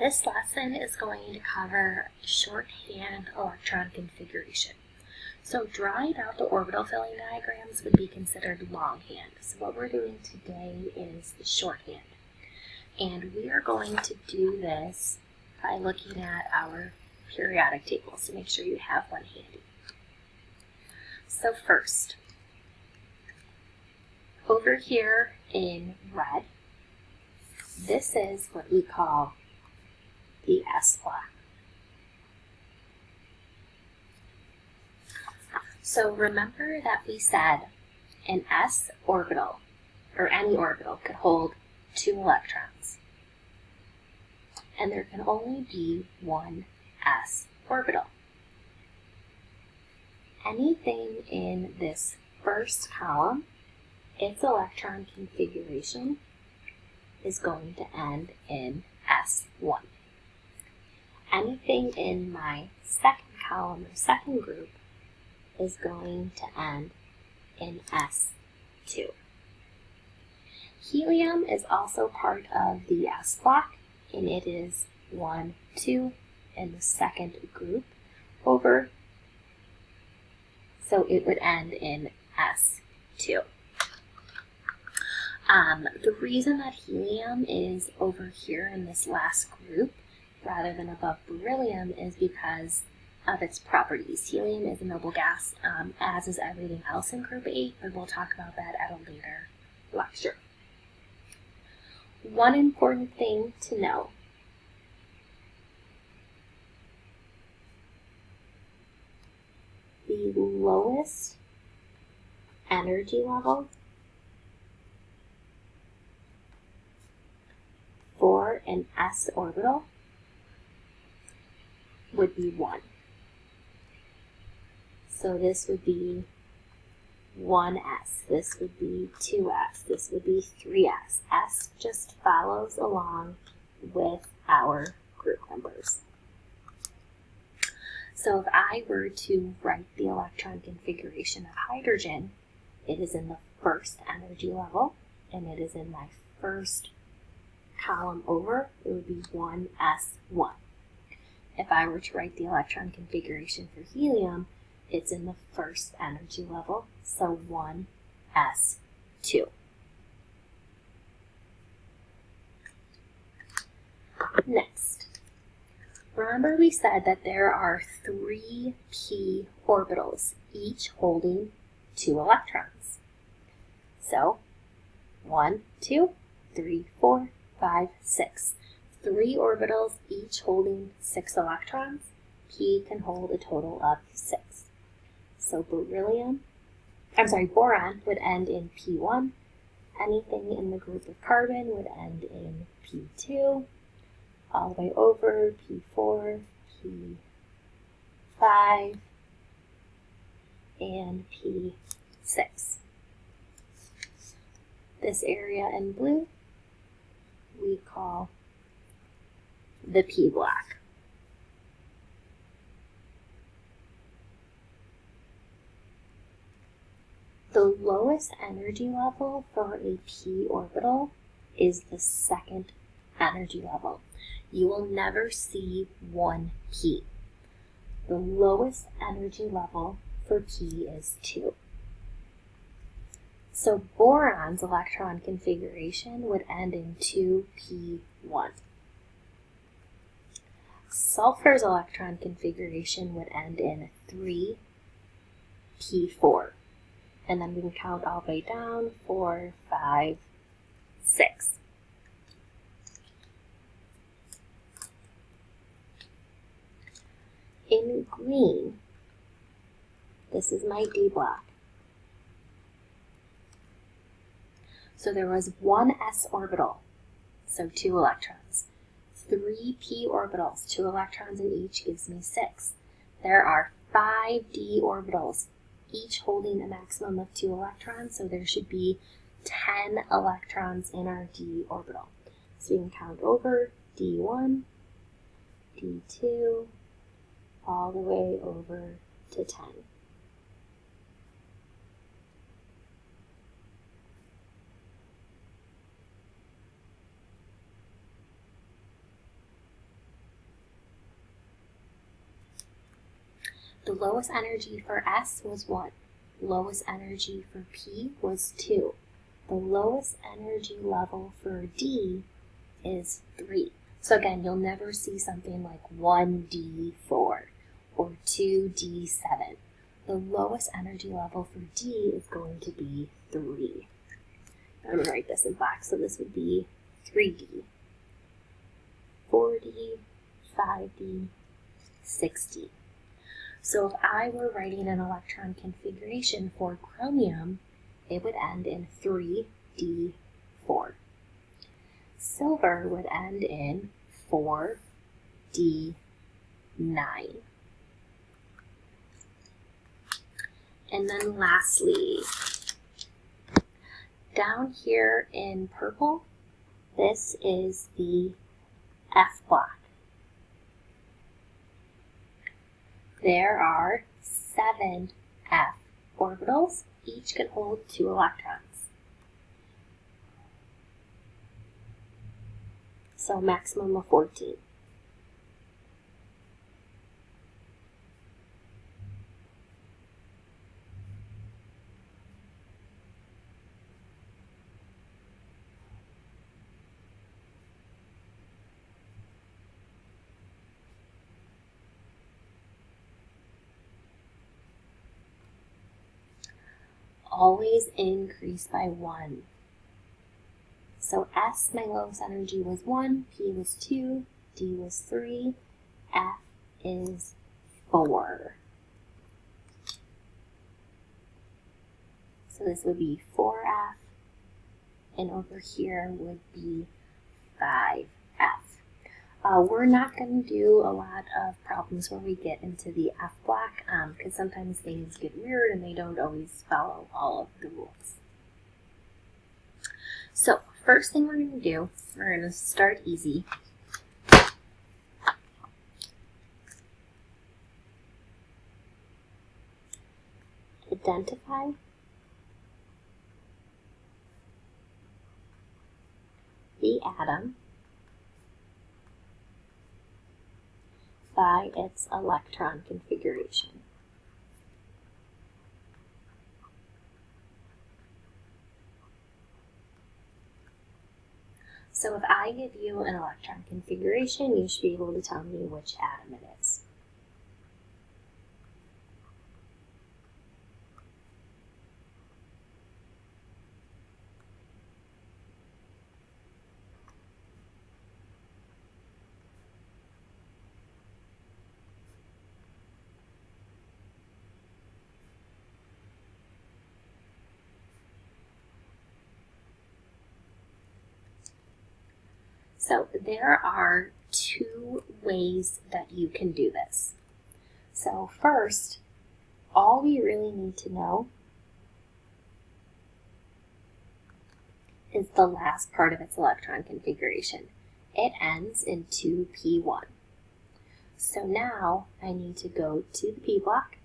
This lesson is going to cover shorthand electron configuration. So drawing out the orbital filling diagrams would be considered longhand. So what we're doing today is shorthand. And we are going to do this by looking at our periodic table. So make sure you have one handy. So first, over here in red, this is what we call the S block. So remember that we said an S orbital, or any orbital, could hold 2 electrons. And there can only be one S orbital. Anything in this first column, its electron configuration is going to end in S1. Anything in my second column or second group is going to end in S2. Helium is also part of the S block, and it is 1, 2 in the second group over, so it would end in S2. The reason that helium is over here in this last group rather than above beryllium is because of its properties. Helium is a noble gas, as is everything else in group 8, but we'll talk about that at a later lecture. One important thing to know: the lowest energy level for an S orbital would be 1. So this would be 1s, this would be 2s, this would be 3s. S just follows along with our group numbers. So if I were to write the electron configuration of hydrogen, it is in the first energy level, and it is in my first column over, it would be 1s1. If I were to write the electron configuration for helium, it's in the first energy level, so 1s2. Next, remember we said that there are 3 p orbitals, each holding 2 electrons. So 1, 2, 3, 4, 5, 6. 3 orbitals, each holding 6 electrons. P can hold a total of 6. So boron would end in P1. Anything in the group of carbon would end in P2. All the way over, P4, P5, and P6. This area in blue we call the P block. The lowest energy level for a p orbital is the second energy level. You will never see 1p. The lowest energy level for p is 2. So boron's electron configuration would end in 2p1. Sulfur's electron configuration would end in 3p4. And then we can count all the way down, 4, 5, 6. In green, this is my D block. So there was 1 s orbital, so 2 electrons. 3 p orbitals, 2 electrons in each gives me 6. There are 5 d orbitals, each holding a maximum of 2 electrons, so there should be 10 electrons in our d orbital. So you can count over d1, d2, all the way over to 10. The lowest energy for S was 1. Lowest energy for P was 2. The lowest energy level for D is 3. So again, you'll never see something like 1D4 or 2D7. The lowest energy level for D is going to be 3. I'm going to write this in black, so this would be 3D, 4D, 5D, 6D. So if I were writing an electron configuration for chromium, it would end in 3D4. Silver would end in 4D9. And then lastly, down here in purple, this is the F block. There are 7 F orbitals. Each can hold 2 electrons. So maximum of 14. Always increase by 1. So S, my lowest energy was 1, P was 2, D was 3, F is 4. So this would be 4F, and over here would be 5F. We're not going to do a lot of problems where we get into the F block because sometimes things get weird and they don't always follow all of the rules. So first thing we're going to do, we're going to start easy. Identify the atom by its electron configuration. So if I give you an electron configuration, you should be able to tell me which atom it is. So there are 2 ways that you can do this. So first, all we really need to know is the last part of its electron configuration. It ends in 2p1. So now I need to go to the p block,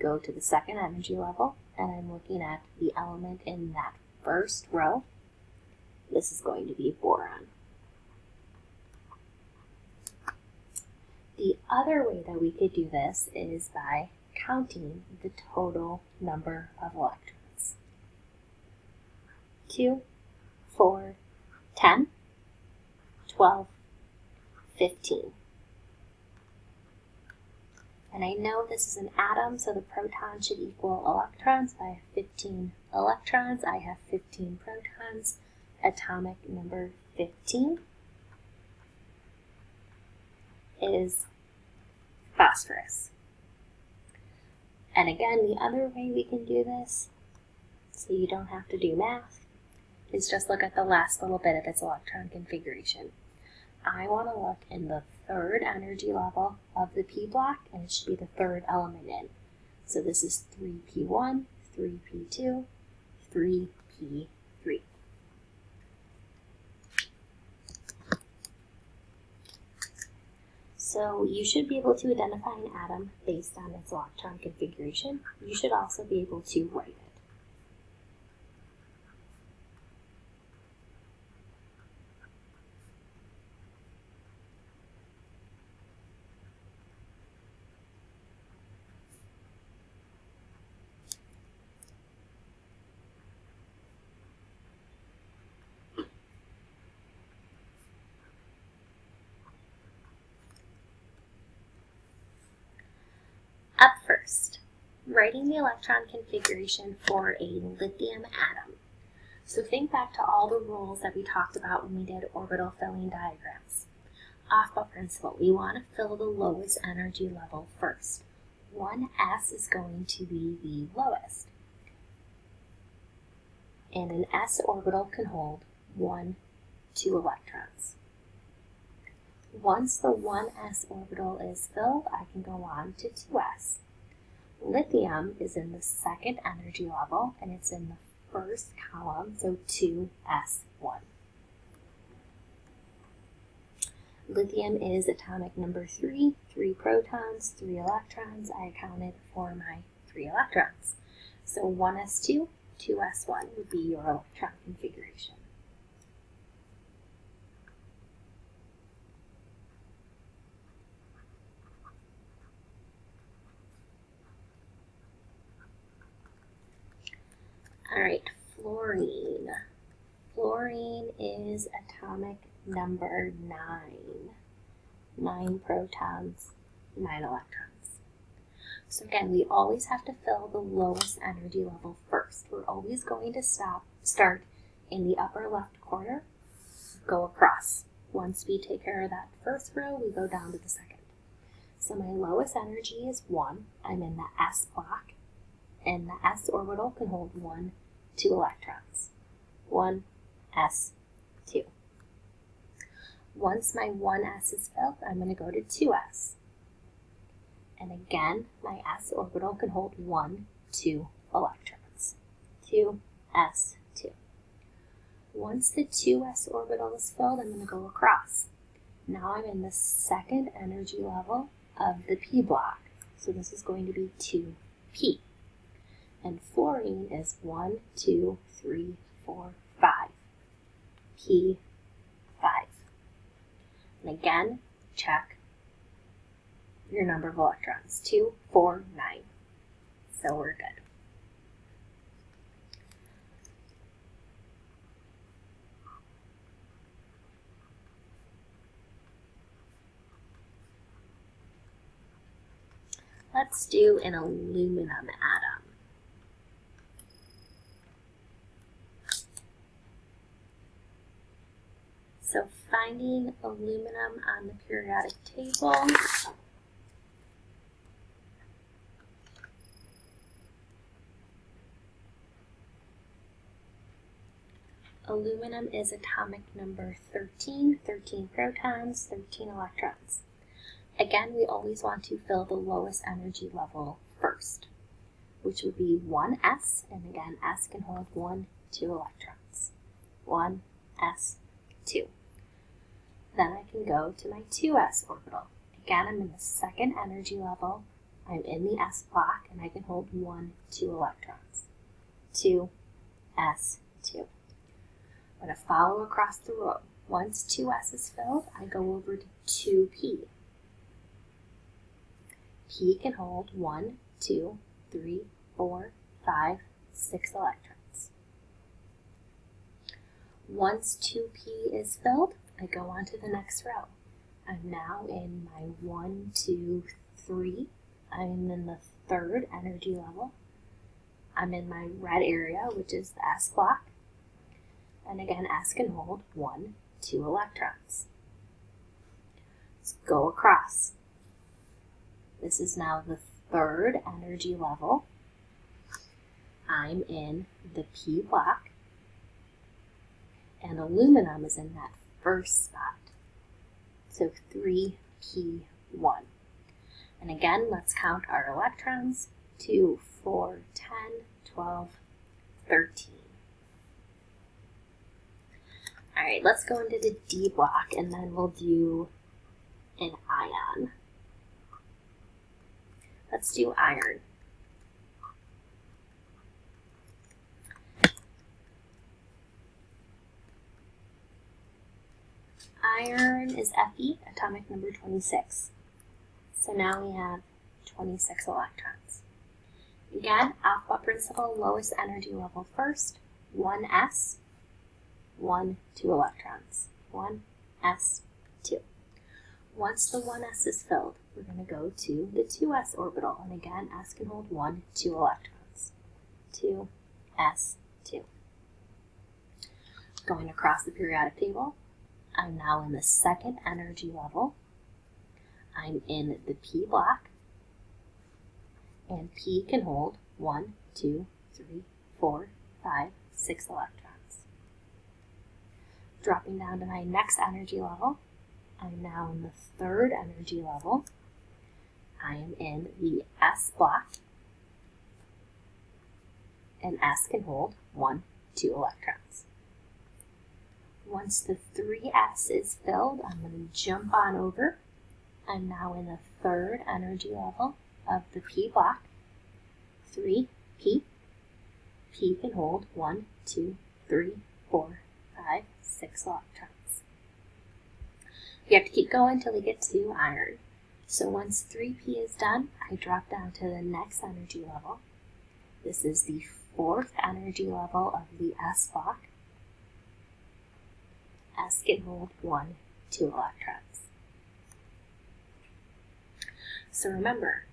go to the second energy level, and I'm looking at the element in that first row. This is going to be boron. The other way that we could do this is by counting the total number of electrons. 2, 4, 10, 12, 15. And I know this is an atom, so the proton should equal electrons. I have 15 electrons. I have 15 protons. Atomic number 15 is phosphorus. And again, the other way we can do this, so you don't have to do math, is just look at the last little bit of its electron configuration. I want to look in the third energy level of the p block, and it should be the third element in. So this is 3p1, 3p2, 3p3. So you should be able to identify an atom based on its electron configuration. You should also be able to write it. Up first, writing the electron configuration for a lithium atom. So think back to all the rules that we talked about when we did orbital filling diagrams. Off-ball principle, we want to fill the lowest energy level first. 1s is going to be the lowest. And an s orbital can hold 1, 2 electrons. Once the 1s orbital is filled, I can go on to 2s. Lithium is in the second energy level, and it's in the first column, so 2s1. Lithium is atomic number 3, 3 protons, 3 electrons. I accounted for my 3 electrons. So 1s2, 2s1 would be your electron configuration. All right, fluorine. Fluorine is atomic number 9. 9 protons, 9 electrons. So again, we always have to fill the lowest energy level first. We're always going to start in the upper left corner, go across. Once we take care of that first row, we go down to the second. So my lowest energy is 1. I'm in the s block, and the s orbital can hold 1, 2 electrons. 1, s, 2. Once my 1s is filled, I'm going to go to 2s. And again, my s orbital can hold 1, 2 electrons. 2, s, 2. Once the 2s orbital is filled, I'm going to go across. Now I'm in the second energy level of the p block. So this is going to be 2p. And fluorine is 1, 2, 3, 4, 5. P5. And again, check your number of electrons. 2, 4, 9. So we're good. Let's do an aluminum atom. So finding aluminum on the periodic table. Aluminum is atomic number 13, 13 protons, 13 electrons. Again, we always want to fill the lowest energy level first, which would be 1s, and again, s can hold 1, 2 electrons. 1, s, 2. Then I can go to my 2s orbital. Again, I'm in the second energy level. I'm in the s block, and I can hold 1, 2 electrons. 2, s, 2. I'm going to follow across the row. Once 2s is filled, I go over to 2p. P can hold 1, 2, 3, 4, 5, 6 electrons. Once 2p is filled, I go on to the next row. I'm now in my 1, 2, 3. I'm in the third energy level. I'm in my red area, which is the s block. And again, s can hold 1, 2 electrons. Let's go across. This is now the third energy level. I'm in the p block. And aluminum is in that first spot. So 3p1. And again, let's count our electrons. 2, 4, 10, 12, 13. All right, let's go into the D block, and then we'll do an ion. Let's do iron. Iron is Fe, atomic number 26. So now we have 26 electrons. Again, alpha principle, lowest energy level first. 1s, 1, 2 electrons. 1s, 2. Once the 1s is filled, we're going to go to the 2s orbital. And again, s can hold 1, 2 electrons. 2s2. Going across the periodic table, I'm now in the second energy level. I'm in the p block, and p can hold 1, 2, 3, 4, 5, 6 electrons. Dropping down to my next energy level, I'm now in the third energy level. I am in the s block, and s can hold 1, 2 electrons. Once the 3s is filled, I'm going to jump on over. I'm now in the third energy level of the p block. 3p. P can hold 1, 2, 3, 4, 5, 6 electrons. You have to keep going until we get to iron. So once 3p is done, I drop down to the next energy level. This is the fourth energy level of the s block. S can hold 1, 2 electrons. So remember,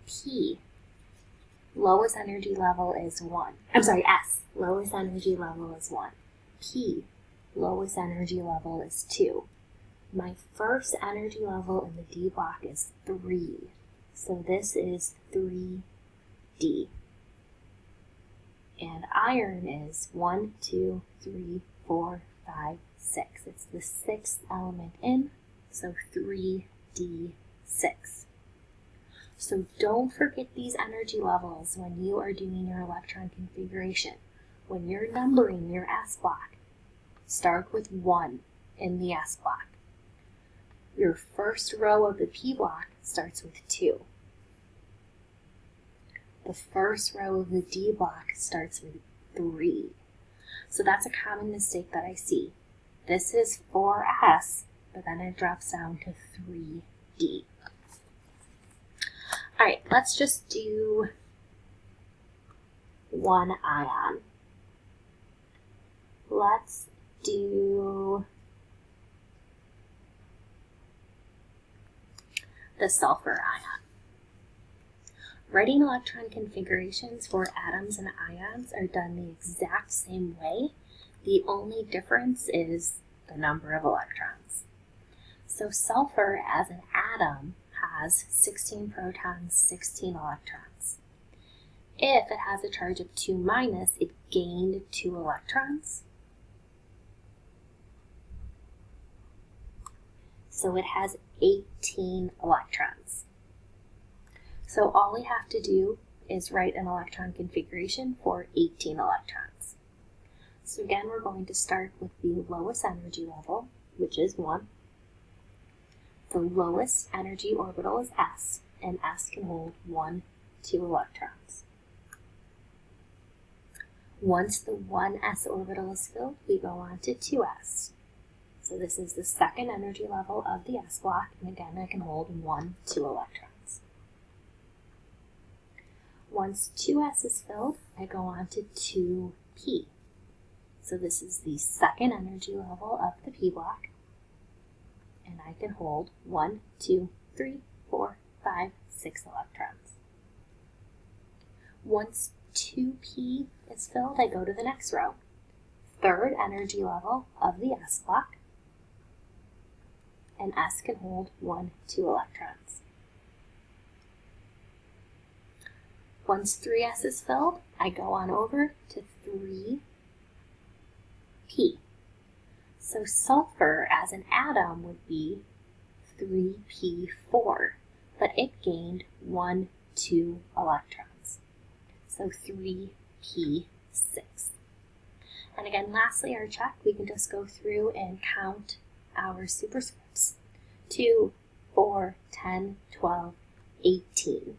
P, lowest energy level is 1. I'm sorry, S, lowest energy level is 1. P, lowest energy level is 2. My first energy level in the D block is 3. So this is 3D. And iron is 1, 2, 3, 4, 5, 6. It's the sixth element in, so 3D6. So don't forget these energy levels when you are doing your electron configuration. When you're numbering your S block, start with 1 in the S block. Your first row of the P block starts with 2. The first row of the D block starts with 3. So that's a common mistake that I see. This is 4S, but then it drops down to 3D. All right, let's just do one ion. Let's do the sulfur ion. Writing electron configurations for atoms and ions are done the exact same way. The only difference is the number of electrons. So sulfur as an atom has 16 protons, 16 electrons. If it has a charge of 2-, it gained 2 electrons. So it has 18 electrons. So all we have to do is write an electron configuration for 18 electrons. So again, we're going to start with the lowest energy level, which is 1. The lowest energy orbital is S, and S can hold 1, 2 electrons. Once the 1s orbital is filled, we go on to 2s. So this is the second energy level of the s block, and again, I can hold 1, 2 electrons. Once 2s is filled, I go on to 2p. So this is the second energy level of the p block, and I can hold 1, 2, 3, 4, 5, 6 electrons. Once 2p is filled, I go to the next row. Third energy level of the s block, and s can hold 1, 2 electrons. Once 3s is filled, I go on over to 3p. So sulfur as an atom would be 3p4, but it gained 1, 2 electrons. So 3p6. And again, lastly, our check, we can just go through and count our superscripts. 2, 4, 10, 12, 18.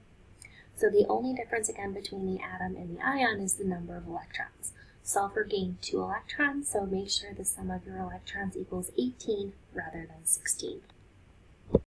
So the only difference again between the atom and the ion is the number of electrons. Sulfur gained 2 electrons, so make sure the sum of your electrons equals 18 rather than 16.